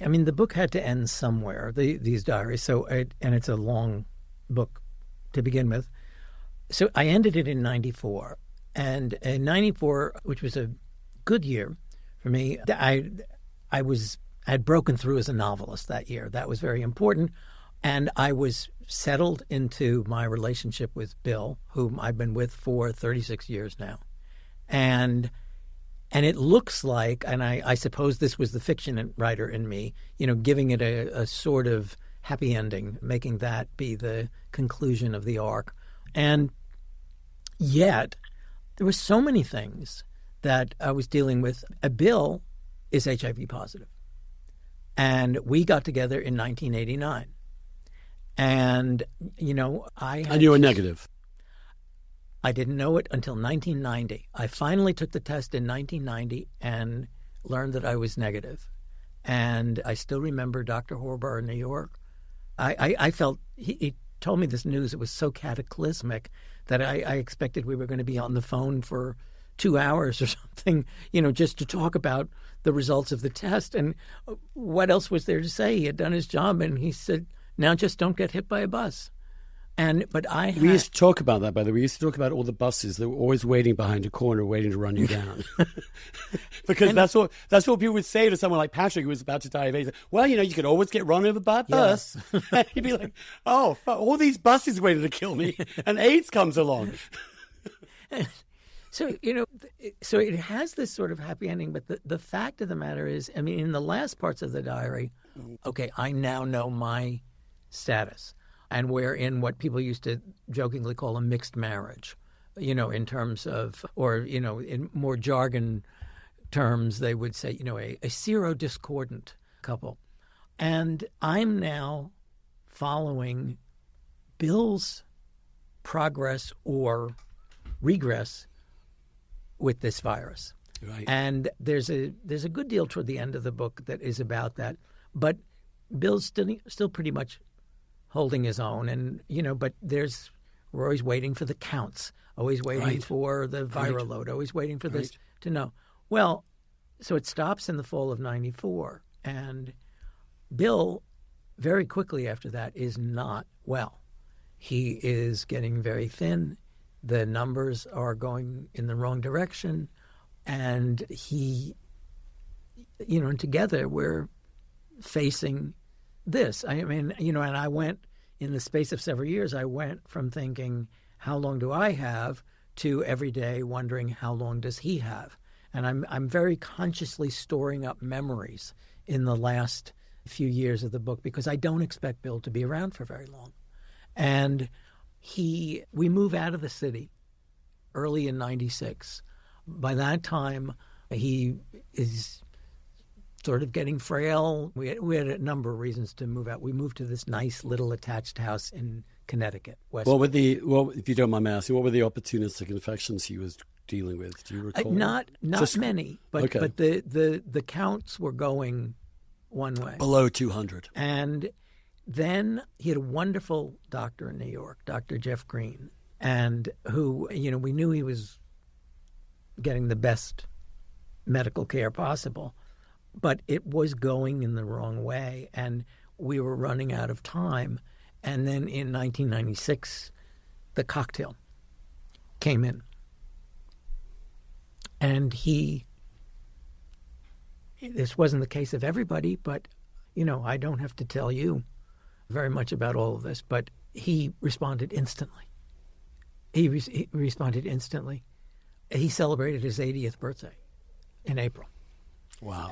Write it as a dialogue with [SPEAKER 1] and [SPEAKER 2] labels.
[SPEAKER 1] I mean, the book had to end somewhere, these diaries. And it's a long book to begin with. So I ended it in 94. And in 94, which was a good year for me, I had broken through as a novelist that year. That was very important. And I was settled into my relationship with Bill, whom I've been with for 36 years now. And it looks like, and I suppose this was the fiction writer in me, giving it a sort of happy ending, making that be the conclusion of the arc. And yet, there were so many things that I was dealing with. Bill is HIV positive. And we got together in 1989. And,
[SPEAKER 2] And you were negative.
[SPEAKER 1] I didn't know it until 1990. I finally took the test in 1990 and learned that I was negative. And I still remember Dr. Horbar in New York. I felt he told me this news. It was so cataclysmic that I expected we were going to be on the phone for 2 hours or something, just to talk about the results of the test. And what else was there to say? He had done his job, and he said, now just don't get hit by a bus. We
[SPEAKER 2] used to talk about that, by the way. We used to talk about all the buses that were always waiting behind a corner, waiting to run you down. Because that's what people would say to someone like Patrick, who was about to die of AIDS. Well, you could always get run over by a bus. Yeah. He'd be like, oh, fuck, all these buses waiting to kill me, and AIDS comes along.
[SPEAKER 1] So, so it has this sort of happy ending, but the fact of the matter is, I mean, in the last parts of the diary, okay, I now know my status. And we're in what people used to jokingly call a mixed marriage, in terms of, or, in more jargon terms, they would say, a serodiscordant couple. And I'm now following Bill's progress or regress with this virus.
[SPEAKER 2] Right.
[SPEAKER 1] And there's a good deal toward the end of the book that is about that. But Bill's still pretty much holding his own, and but we're always waiting for the counts, always waiting for the viral load, always waiting for this to know. Well, so it stops in the fall of 94, and Bill very quickly after that is not well. He is getting very thin. The numbers are going in the wrong direction, and he, and together we're facing this. I mean, and I went, in the space of several years, I went from thinking, how long do I have, to every day wondering, how long does he have? And I'm very consciously storing up memories in the last few years of the book, because I don't expect Bill to be around for very long. And we move out of the city early in 96. By that time, he is sort of getting frail. We had a number of reasons to move out. We moved to this nice little attached house in Connecticut. If you don't mind me asking, what were the opportunistic infections he was dealing with? Do you recall? Not many, but the counts were going one way.
[SPEAKER 2] Below 200.
[SPEAKER 1] And then he had a wonderful doctor in New York, Dr. Jeff Green, and who, we knew he was getting the best medical care possible, but it was going in the wrong way, and we were running out of time. And then in 1996, the cocktail came in. And this wasn't the case of everybody, but, I don't have to tell you very much about all of this, but he responded instantly. He responded instantly. He celebrated his 80th birthday in April.
[SPEAKER 2] Wow.